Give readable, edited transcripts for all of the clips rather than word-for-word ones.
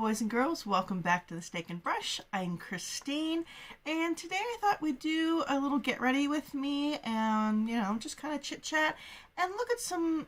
boys and girls, welcome back to the Steak and Brush. I'm Christine, and today I thought we'd do a little get ready with me and, just kind of chit chat and look at some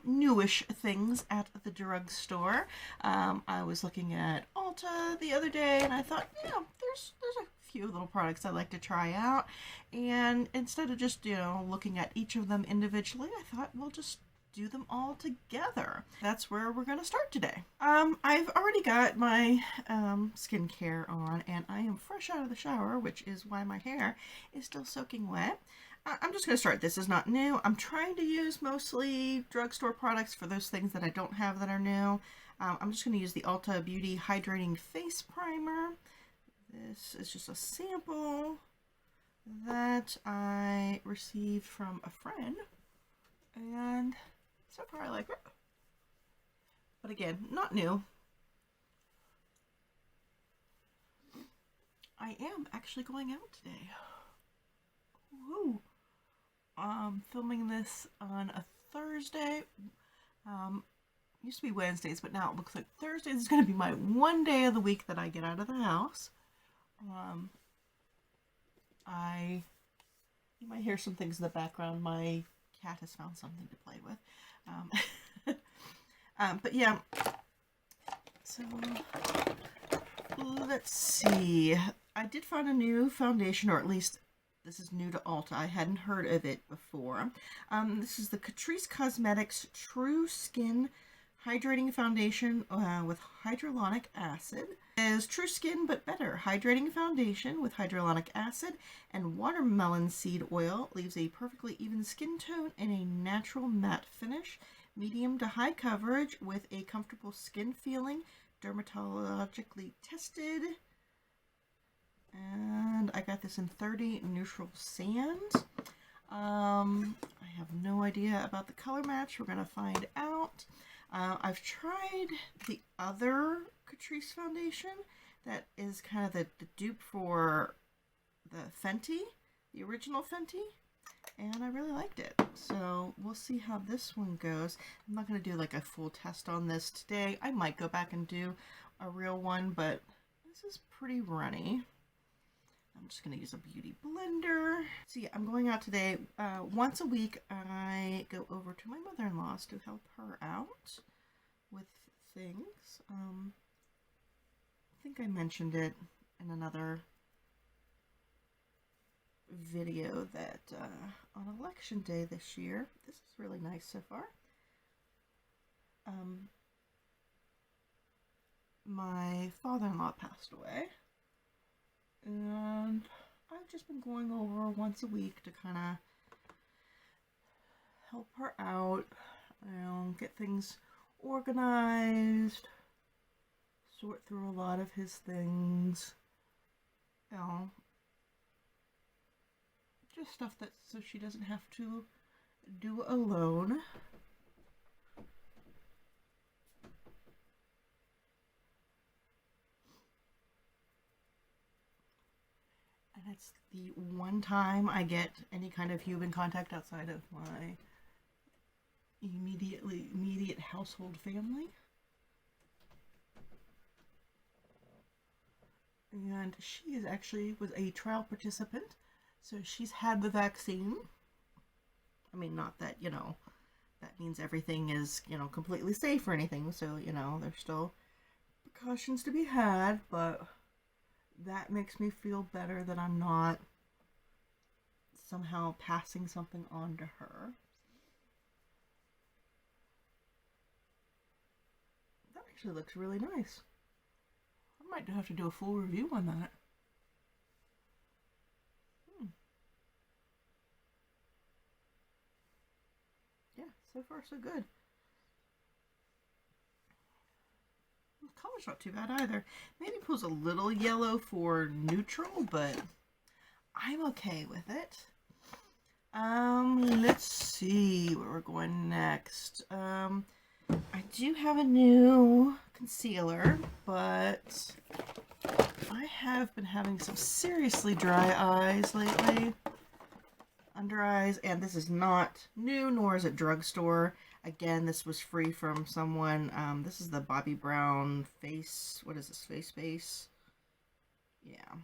newish things at the drugstore. I was looking at Ulta the other day and I thought, there's a few little products I'd like to try out, and instead of just, looking at each of them individually, I thought we'll just do them all together. That's where we're going to start today. I've already got my skincare on and I am fresh out of the shower, which is why my hair is still soaking wet. I'm just going to start. This is not new. I'm trying to use mostly drugstore products for those things that I don't have that are new. I'm just going to use the Ulta Beauty Hydrating Face Primer. This is just a sample that I received from a friend, and so far I like it. But again, not new. I am actually going out today. Woohoo! Filming this on a Thursday. Used to be Wednesdays, but now it looks like Thursdays is going to be my one day of the week that I get out of the house. You might hear some things in the background. My cat has found something to play with. But yeah, so let's see. I did find a new foundation, or at least this is new to Ulta. I hadn't heard of it before. This is the Catrice Cosmetics True Skin Hydrating Foundation with hyaluronic acid. It is True Skin but better. Hydrating foundation with hyaluronic acid and watermelon seed oil leaves a perfectly even skin tone and a natural matte finish. Medium to high coverage with a comfortable skin feeling. Dermatologically tested. And I got this in 30 neutral sand. I have no idea about the color match. We're going to find out. I've tried the other Catrice foundation that is kind of the dupe for the Fenty, the original Fenty, and I really liked it. So we'll see how this one goes. I'm not going to do like a full test on this today. I might go back and do a real one, but this is pretty runny. I'm just going to use a beauty blender. So yeah, I'm going out today. Once a week, I go over to my mother-in-law's to help her out with things. I think I mentioned it in another video that on election day this year, this is really nice so far. My father-in-law passed away. And I've just been going over once a week to kind of help her out, get things organized, sort through a lot of his things, just stuff that so she doesn't have to do alone. And it's the one time I get any kind of human contact outside of my immediate household family. And she was a trial participant, so she's had the vaccine. I mean, not that, that means everything is, completely safe or anything, so, there's still precautions to be had, but that makes me feel better that I'm not somehow passing something on to her. That actually looks really nice. I might have to do a full review on that. Yeah, so far so good. The color's not too bad either. Maybe pulls a little yellow for neutral, but I'm okay with it. Let's see where we're going next. I do have a new concealer, but I have been having some seriously dry eyes lately. Under eyes, and this is not new, nor is it drugstore. Again, this was free from someone. This is the Bobbi Brown face. What is this? Face base? Yeah.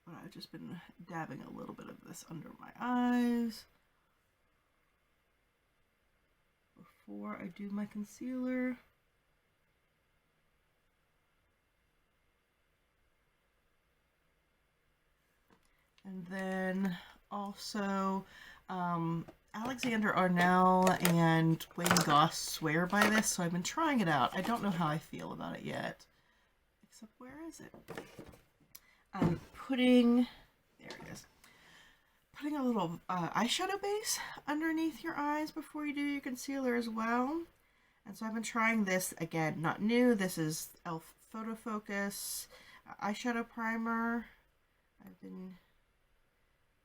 But I've just been dabbing a little bit of this under my eyes before I do my concealer. And then also, Alexander Arnell and Wayne Goss swear by this, so I've been trying it out. I don't know how I feel about it yet. Except, where is it? I'm putting, there it is, putting a little eyeshadow base underneath your eyes before you do your concealer as well. And so I've been trying this, again, not new. This is e.l.f. Photo Focus eyeshadow primer. I've been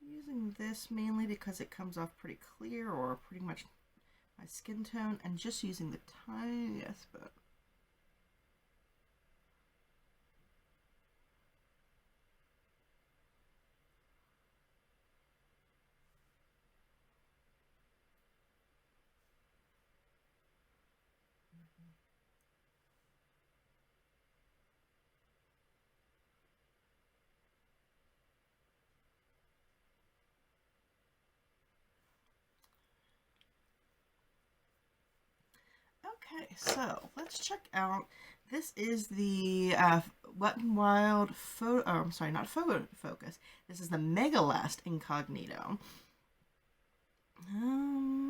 using this mainly because it comes off pretty clear, or pretty much my skin tone, and just using the tiniest bit. Okay, so let's check out. This is the Wet n Wild photo. Oh, I'm sorry, not photo focus. This is the Megalast Incognito.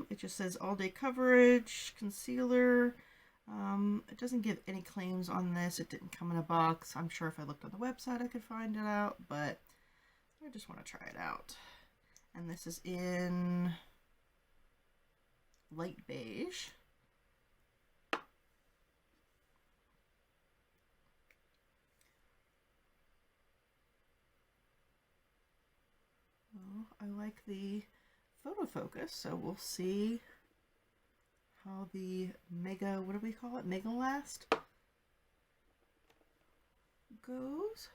It just says all day coverage, concealer. It doesn't give any claims on this. It didn't come in a box. I'm sure if I looked on the website I could find it out, but I just want to try it out. And this is in light beige. Well, I like the photo focus, so we'll see how the what do we call it? Megalast goes.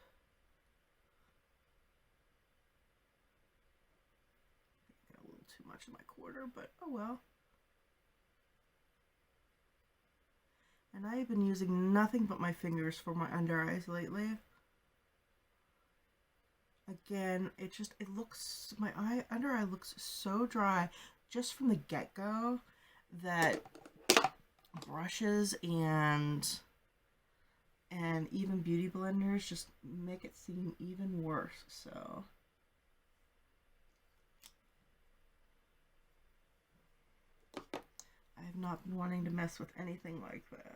Got a little too much in my quarter, but oh well. And I've been using nothing but my fingers for my under eyes lately. Again, it looks, my under eye looks so dry just from the get-go that brushes and even beauty blenders just make it seem even worse. So I have not been wanting to mess with anything like that.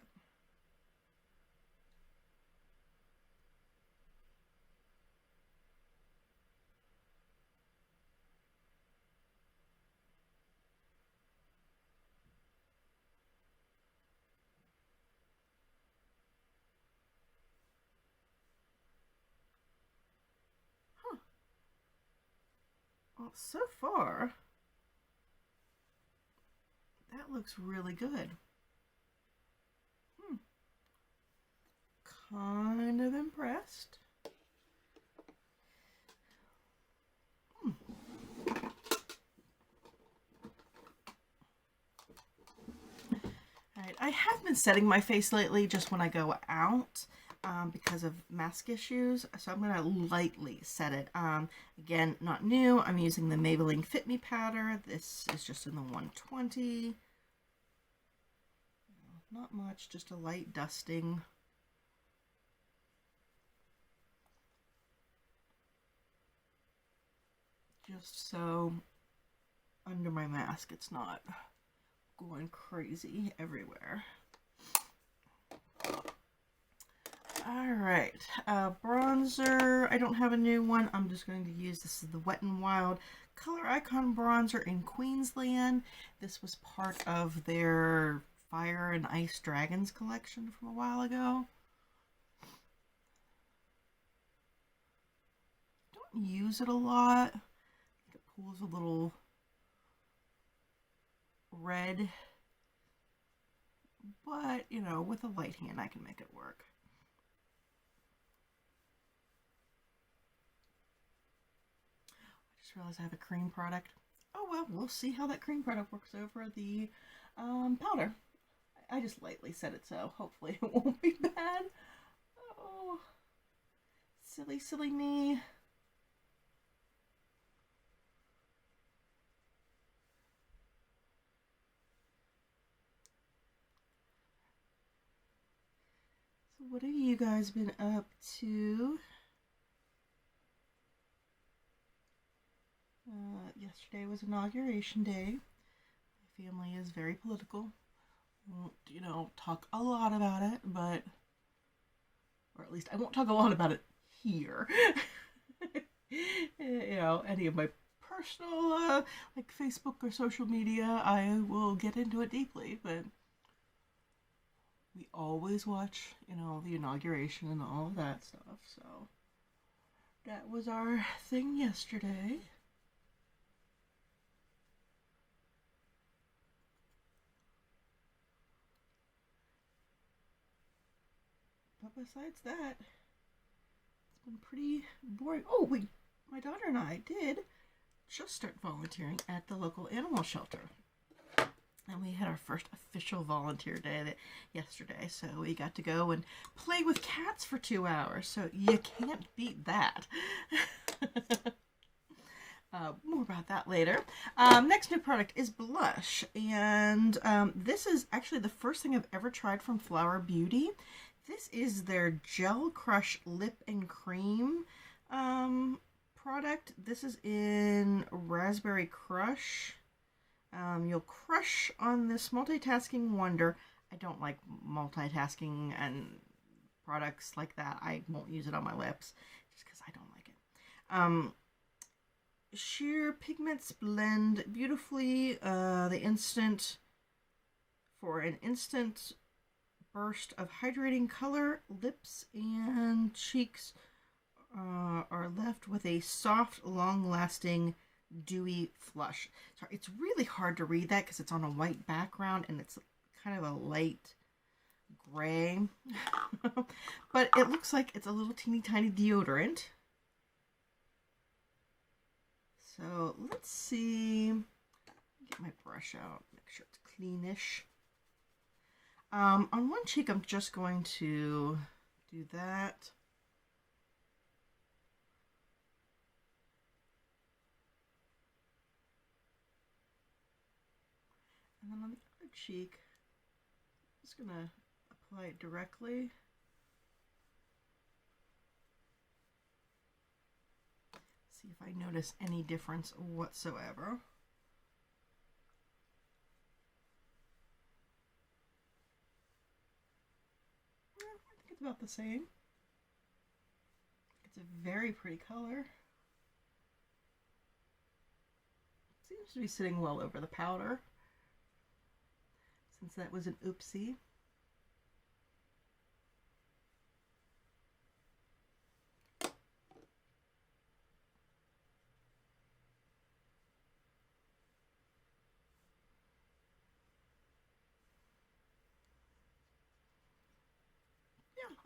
Well, so far, that looks really good. Kind of impressed. Alright, I have been setting my face lately just when I go out. Because of mask issues, so I'm going to lightly set it. Again, not new. I'm using the Maybelline Fit Me Powder. This is just in the 120. Not much, just a light dusting. Just so under my mask it's not going crazy everywhere. Alright, bronzer. I don't have a new one. I'm just going to use, this is the Wet n Wild Color Icon Bronzer in Queensland. This was part of their Fire and Ice Dragons collection from a while ago. Don't use it a lot. It pulls a little red. But, you know, with a light hand I can make it work. Realize I have a cream product. Oh well, we'll see how that cream product works over the powder. I just lightly said it, so hopefully it won't be bad. Oh, silly, silly me. So what have you guys been up to? Yesterday was Inauguration Day. My family is very political. Won't, talk a lot about it, but, or at least I won't talk a lot about it here. Any of my personal, like Facebook or social media, I will get into it deeply, but we always watch, the inauguration and all of that stuff, so that was our thing yesterday. But besides that, it's been pretty boring. Oh, my daughter and I did just start volunteering at the local animal shelter. And we had our first official volunteer day yesterday, so we got to go and play with cats for 2 hours, so you can't beat that. More about that later. Next new product is blush, and this is actually the first thing I've ever tried from Flower Beauty. This is their Gel Crush Lip and Cream product. This is in Raspberry Crush. You'll crush on this multitasking wonder. I don't like multitasking and products like that. I won't use it on my lips just because I don't like it. Sheer pigments blend beautifully. For an instant burst of hydrating color, lips and cheeks are left with a soft, long-lasting, dewy flush. Sorry, it's really hard to read that because it's on a white background and it's kind of a light gray. But it looks like it's a little teeny tiny deodorant. So let's see. Get my brush out, make sure it's cleanish. On one cheek, I'm just going to do that. And then on the other cheek, I'm just going to apply it directly. See if I notice any difference whatsoever. I think it's about the same. It's a very pretty color. It seems to be sitting well over the powder, since that was an oopsie.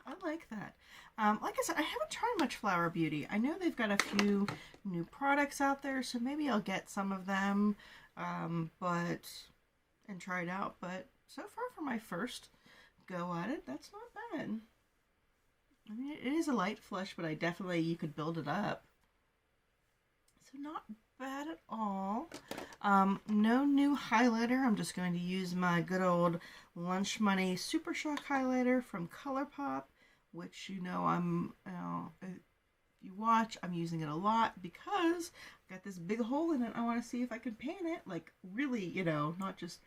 I like that. Like I said, I haven't tried much Flower Beauty. I know they've got a few new products out there, so maybe I'll get some of them and try it out. But so far for my first go at it, that's not bad. I mean, it is a light flush, but you could build it up. So not bad at all. No new highlighter. I'm just going to use my good old Lunch Money Super Shock highlighter from Colourpop, which if you watch, I'm using it a lot because I got this big hole in it. I want to see if I can pan it, like really, not just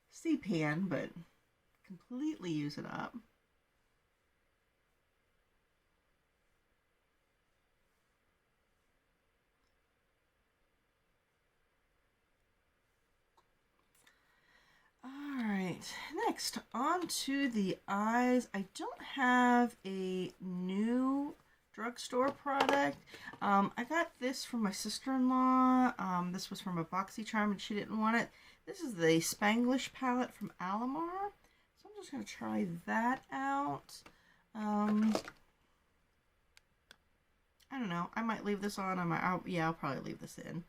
see pan, but completely use it up. Alright, next on to the eyes. I don't have a new drugstore product. I got this from my sister-in-law. This was from a BoxyCharm and she didn't want it. This is the Spanglish palette from Alamar. So I'm just going to try that out. I don't know. I might leave this on. I'll probably leave this in.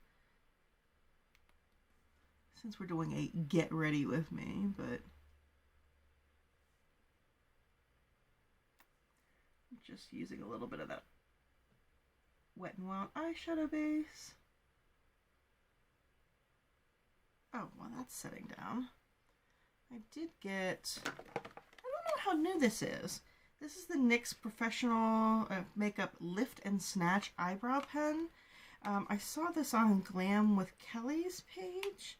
since we're doing a get ready with me, but I'm just using a little bit of that Wet n Wild eyeshadow base. Oh, well, that's setting down. I did get, I don't know how new this is. This is the NYX Professional Makeup Lift and Snatch Eyebrow Pen. I saw this on Glam with Kelly's page.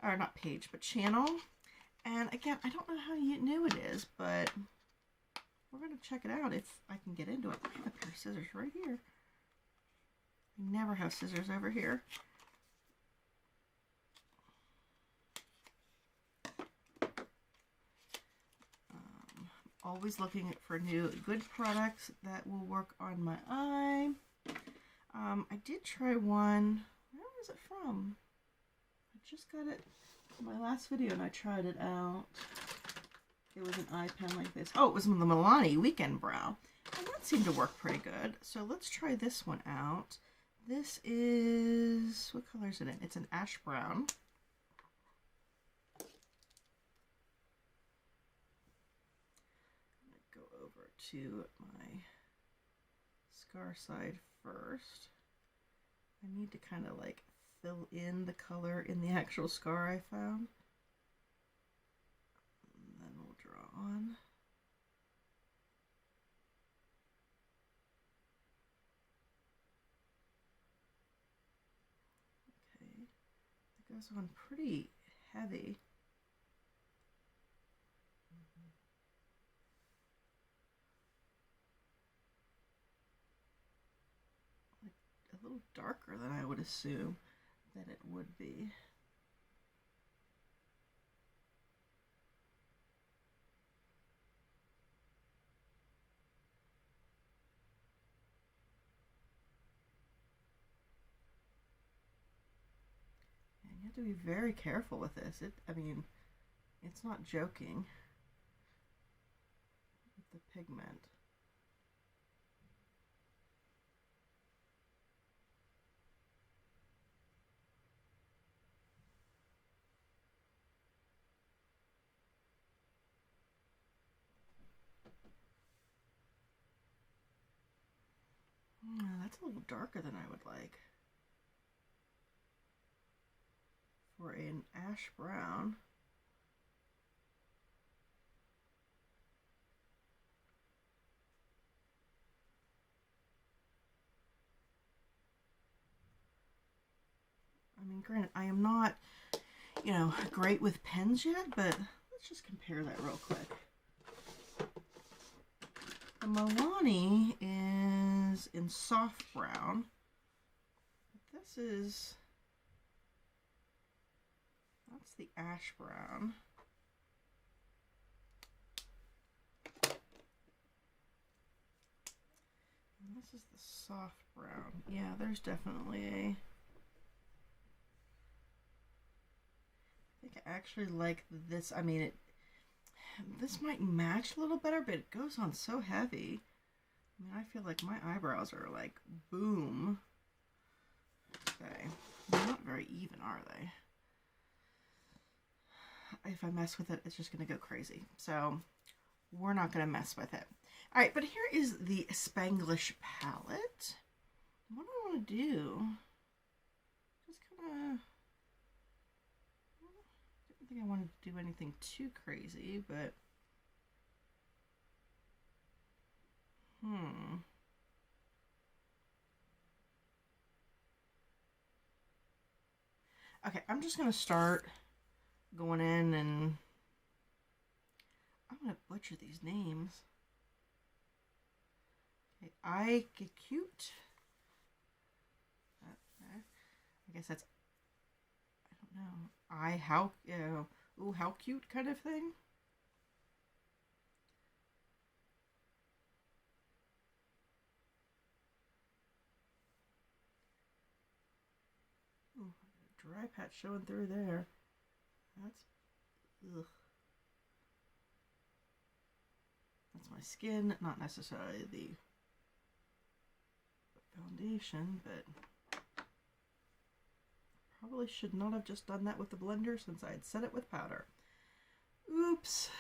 Or not page, but channel. And again, I don't know how new it is, but we're going to check it out if I can get into it. I have a pair of scissors right here. I never have scissors over here. Always looking for new good products that will work on my eye. I did try one. Where was it from? I just got it in my last video and I tried it out. It was an eye pen like this. Oh, it was the Milani Weekend Brow. And that seemed to work pretty good. So let's try this one out. This is, what color is it in? It's an ash brown. To my scar side first. I need to kind of like fill in the color in the actual scar I found. And then we'll draw on. Okay, it goes on pretty heavy. A little darker than I would assume that it would be. And you have to be very careful with this. I mean, it's not joking with the pigment. That's a little darker than I would like for an ash brown. I mean, granted, I am not, you know, great with pens yet, but let's just compare that real quick. The Milani is in soft brown. But this is, that's the ash brown. And this is the soft brown. Yeah, there's definitely a, I think I actually like this. I mean, this might match a little better, but it goes on so heavy. I mean, I feel like my eyebrows are like, boom. Okay. They're not very even, are they? If I mess with it, it's just going to go crazy. So, we're not going to mess with it. Alright, but here is the Spanglish palette. What do I want to do? Just kind of... I don't think I want to do anything too crazy, but okay, I'm just going to start going in and I'm going to butcher these names. Okay, Cute. I guess that's, I don't know. How, ooh, how cute kind of thing. Ooh, dry patch showing through there. That's, ugh. That's my skin, not necessarily the foundation, but probably should not have just done that with the blender since I had set it with powder. Oops.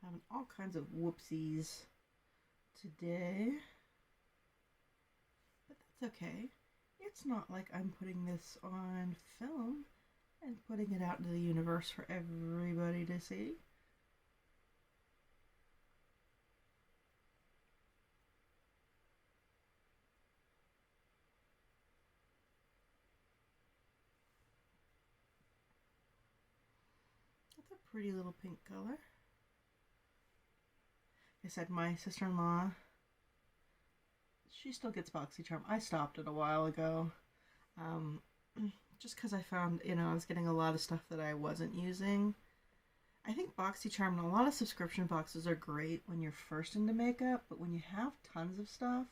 Having all kinds of whoopsies today. But that's okay. It's not like I'm putting this on film and putting it out into the universe for everybody to see. That's a pretty little pink color. Like I said, my sister-in-law, she still gets BoxyCharm. I stopped it a while ago. Just because I found, I was getting a lot of stuff that I wasn't using. I think BoxyCharm and a lot of subscription boxes are great when you're first into makeup, but when you have tons of stuff,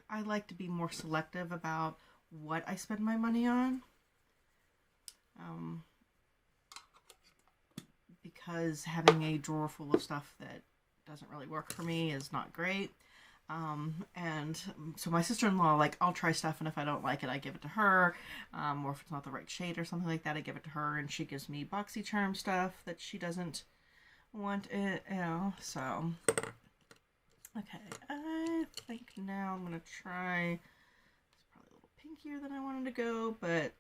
I like to be more selective about what I spend my money on. Because having a drawer full of stuff that doesn't really work for me is not great. And so my sister-in-law, like, I'll try stuff, and if I don't like it, I give it to her. Or if it's not the right shade or something like that, I give it to her, and she gives me BoxyCharm stuff that she doesn't want it, so. Okay, I think now I'm going to try, it's probably a little pinkier than I wanted to go, but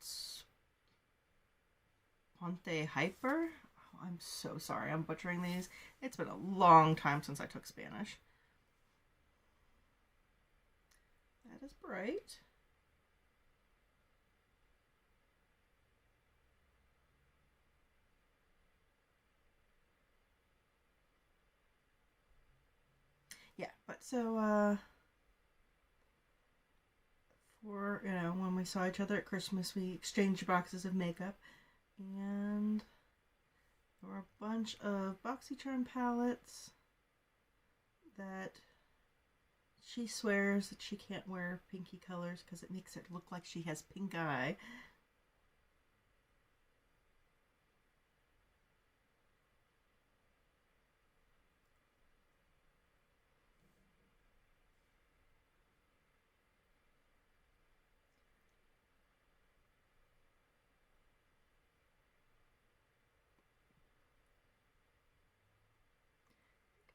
Ponte Hyper. Oh, I'm so sorry, I'm butchering these. It's been a long time since I took Spanish. That is bright. Yeah, but so, for, when we saw each other at Christmas, we exchanged boxes of makeup, and there were a bunch of BoxyCharm palettes that she swears that she can't wear pinky colors because it makes it look like she has pink eye.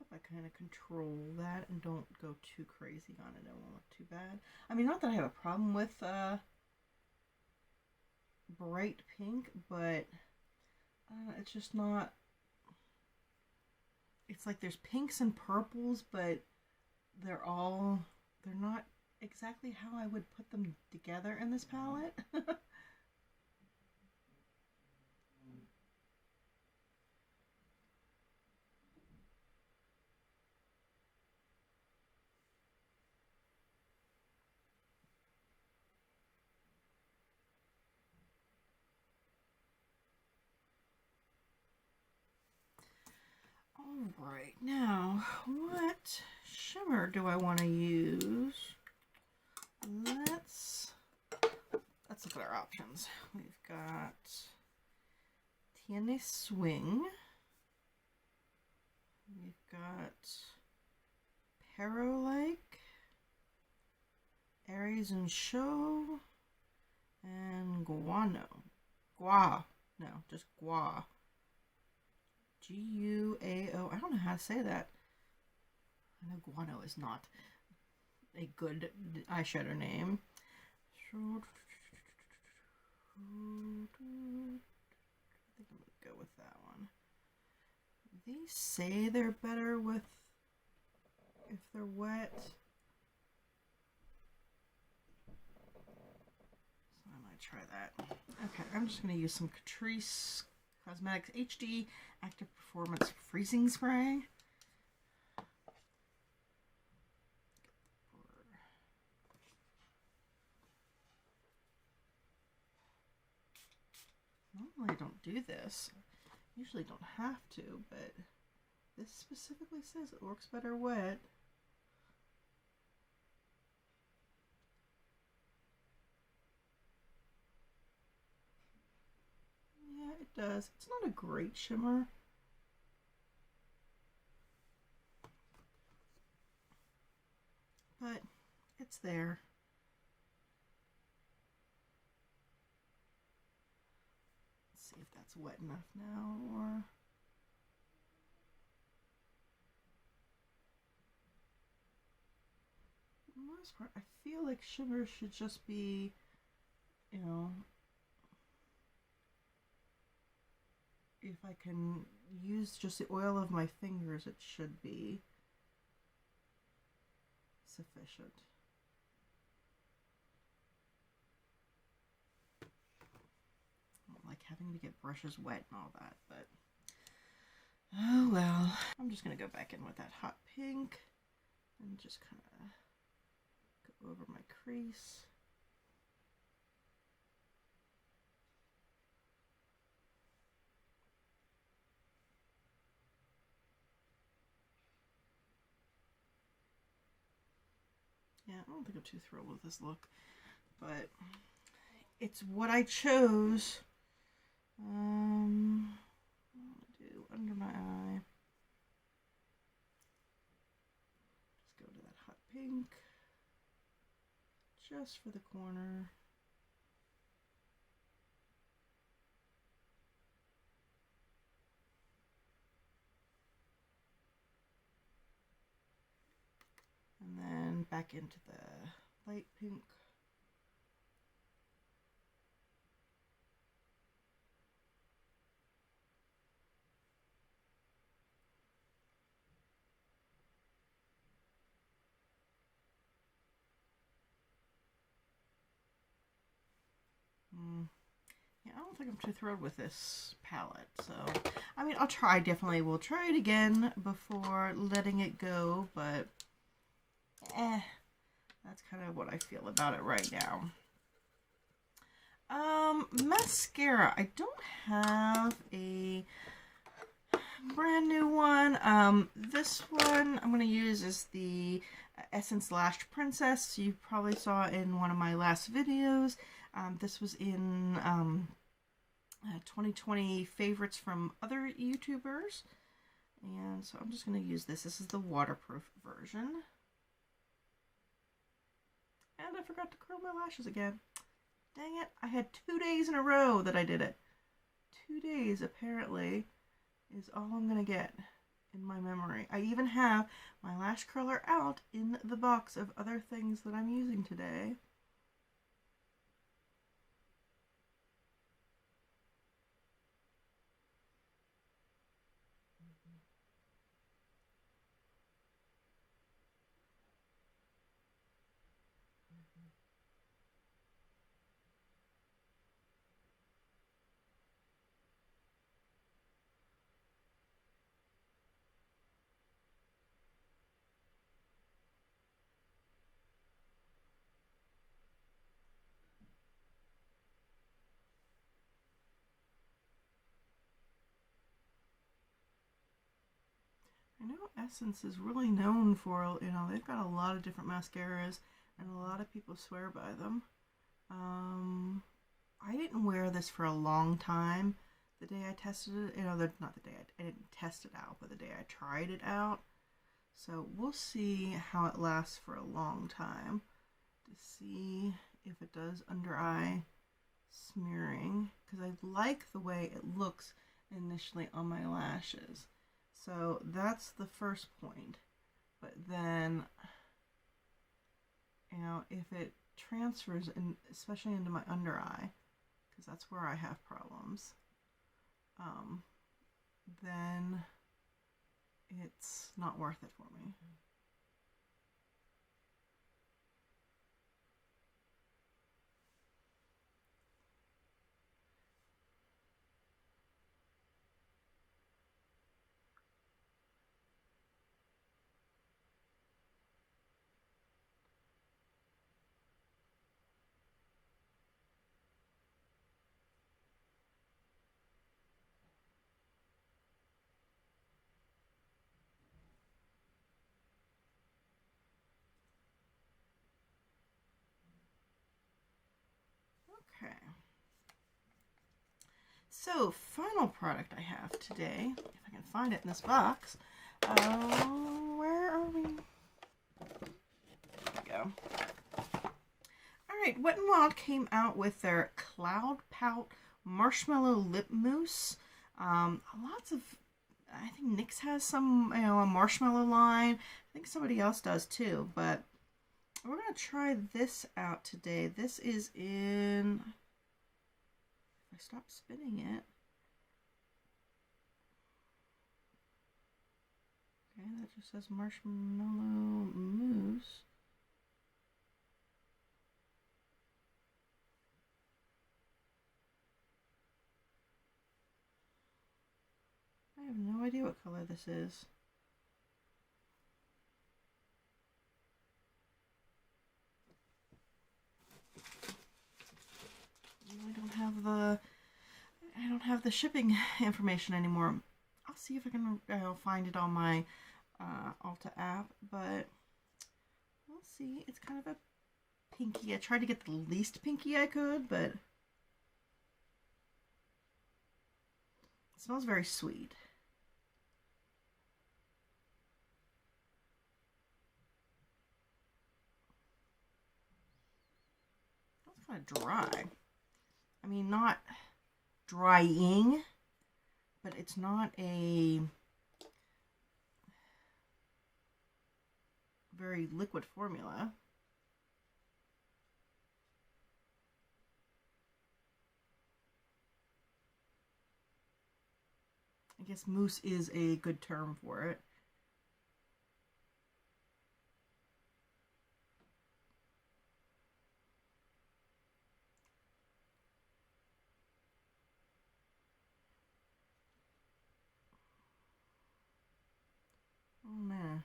If I kind of control that and don't go too crazy on it, it won't look too bad. I mean, not that I have a problem with bright pink, but it's just not, it's like there's pinks and purples, but they're not exactly how I would put them together in this palette. Alright, now, what shimmer do I want to use? Let's look at our options. We've got Tiene Swing. We've got Pero-like, Aries and Show, and Guano. No, just Gua. Guao. I don't know how to say that. I know Guano is not a good eyeshadow name. I think I'm gonna go with that one. These say they're better with if they're wet. So I might try that. Okay, I'm just gonna use some Catrice Cosmetics HD Active Performance Freezing Spray. Normally I don't do this. Usually don't have to, but this specifically says it works better wet. Yeah, it does. It's not a great shimmer. But it's there. Let's see if that's wet enough now, or... For the most part, I feel like shimmer should just be, you know, if I can use just the oil of my fingers, it should be sufficient. I don't like having to get brushes wet and all that, but oh well. I'm just going to go back in with that hot pink and just kind of go over my crease. Yeah, I don't think I'm too thrilled with this look, but it's what I chose. What am I gonna do under my eye? Just go to that hot pink, just for the corner. And then back into the light pink. Yeah, I don't think I'm too thrilled with this palette. So, I mean, definitely will try it again before letting it go, but that's kind of what I feel about it right now. Mascara. I don't have a brand new one. This one I'm going to use is the Essence Lash Princess. You probably saw in one of my last videos. This was in 2020 favorites from other YouTubers. And so I'm just going to use this. This is the waterproof version. And I forgot to curl my lashes again. Dang it. I had 2 days in a row that I did it. 2 days, apparently, is all I'm going to get in my memory. I even have my lash curler out in the box of other things that I'm using today. I know Essence is really known for, you know, they've got a lot of different mascaras and a lot of people swear by them. I didn't wear this for a long time. The day I tested it, you know, not the day I didn't test it out, but the day I tried it out. So we'll see how it lasts for a long time to see if it does under eye smearing, because I like the way it looks initially on my lashes. So that's the first point. But then, you know, if it transfers, in, especially into my under eye, because that's where I have problems, then it's not worth it for me. Okay. So, final product I have today, if I can find it in this box. Where are we? There we go. Alright, Wet n Wild came out with their Cloud Pout Marshmallow Lip Mousse. Lots of, I think NYX has some, a marshmallow line. I think somebody else does too, but we're going to try this out today. This is in, if I stop spinning it. Okay, that just says Marshmallow Mousse. I have no idea what color this is. I don't have the shipping information anymore. I'll see if I can find it on my Ulta app, but we'll see. It's kind of a pinky. I tried to get the least pinky I could, but it smells very sweet. It's kind of dry. I mean, not drying, but it's not a very liquid formula. I guess mousse is a good term for it. Oh man.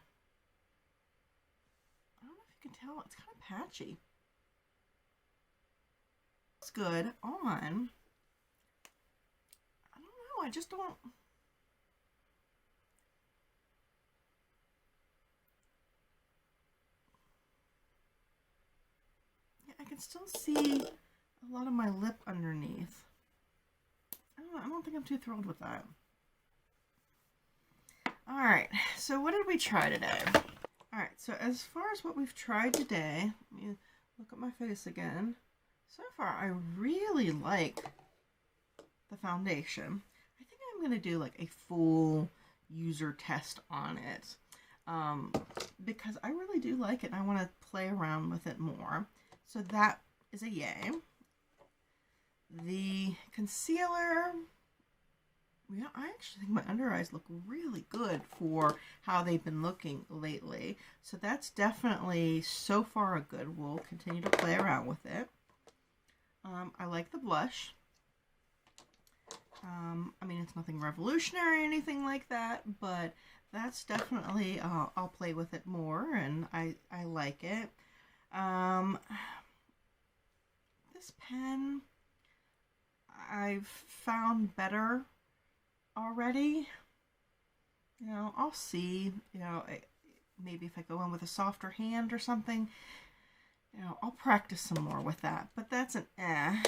I don't know if you can tell, it's kind of patchy. It's good on. I don't know, I just don't. Yeah, I can still see a lot of my lip underneath. I don't think I'm too thrilled with that. Alright, so what did we try today? Alright, so as far as what we've tried today, let me look at my face again. So far, I really like the foundation. I think I'm going to do like a full user test on it. Because I really do like it and I want to play around with it more. So that is a yay. The concealer, yeah, I actually think my under eyes look really good for how they've been looking lately. So that's definitely so far a good. We'll continue to play around with it. I like the blush. I mean, it's nothing revolutionary or anything like that, but that's definitely, I'll play with it more, and I like it. This pen, I've found better already. You know, I'll see, you know, maybe if I go in with a softer hand or something, you know, I'll practice some more with that, but that's an eh. And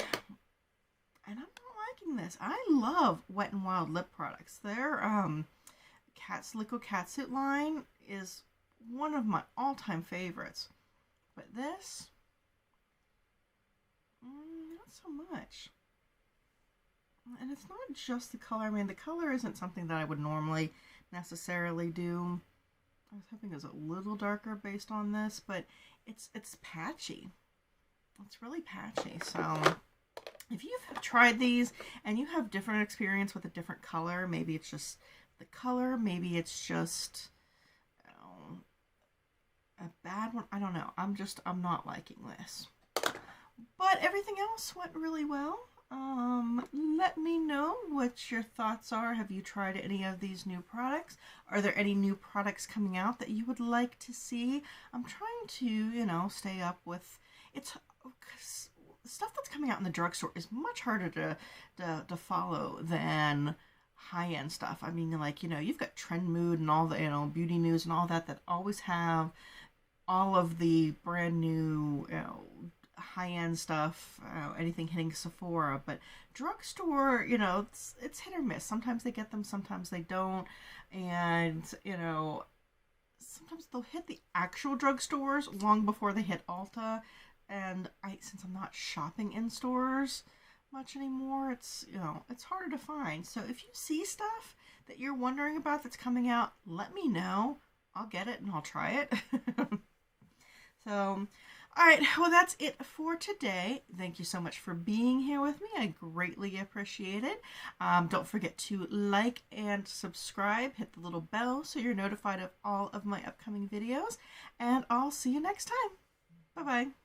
I'm not liking this. I love Wet n Wild lip products. Their Liquid Catsuit line is one of my all-time favorites. But this, not so much. And it's not just the color. I mean, the color isn't something that I would normally necessarily do. I was hoping it was a little darker based on this, but it's patchy. It's really patchy. So if you've tried these and you have different experience with a different color, maybe it's just the color, maybe it's just a bad one. I don't know. I'm not liking this. But everything else went really well. Let me know what your thoughts are. Have you tried any of these new products? Are there any new products coming out that you would like to see? I'm trying to, you know, stay up with it's stuff that's coming out in the drugstore is much harder to follow than high-end stuff. I mean, like, you know, you've got Trend Mood and all the, you know, beauty news and all that always have all of the brand new, you know, high-end stuff, anything hitting Sephora, but drugstore, you know, it's hit or miss. Sometimes they get them, sometimes they don't, and, you know, sometimes they'll hit the actual drugstores long before they hit Ulta, and since I'm not shopping in stores much anymore, it's, you know, it's harder to find. So if you see stuff that you're wondering about that's coming out, let me know. I'll get it and I'll try it. So, all right, well, that's it for today. Thank you so much for being here with me. I greatly appreciate it. Don't forget to like and subscribe. Hit the little bell so you're notified of all of my upcoming videos. And I'll see you next time. Bye-bye.